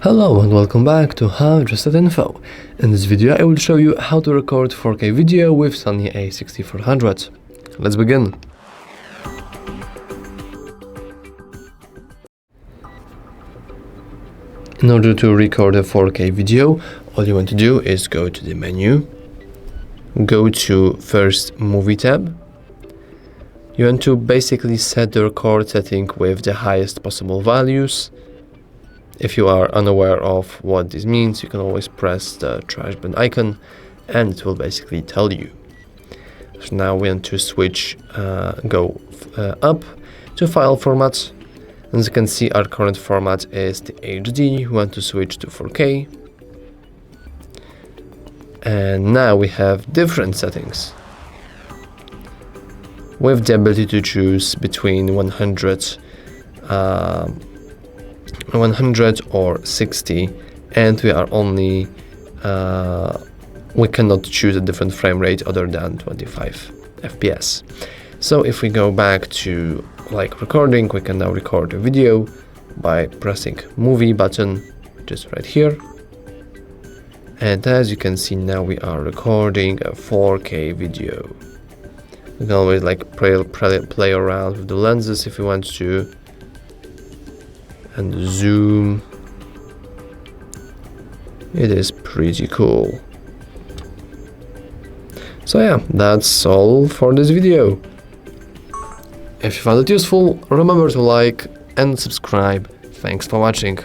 Hello and welcome back to HardReset.Info. In this video I will show you how to record 4K video with Sony A6400. Let's begin. In order to record a 4K video, all you want to do is go to the menu, go to first Movie tab. You want to basically set the record setting with the highest possible values. If you are unaware of what this means, you can always press the trash bin icon and it will basically tell you. So now we want to switch, go up to file format. As you can see, our current format is the HD. We want to switch to 4K. And now we have different settings, with the ability to choose between 100 or 60, and we are only we cannot choose a different frame rate other than 25 FPS. So if we go back to recording, we can now record a video by pressing movie button just right here. And as you can see, now we are recording a 4K video. You can always play around with the lenses if you want to, and zoom. It is pretty cool. So yeah, that's all for this video. If you found it useful, remember to like and subscribe. Thanks for watching.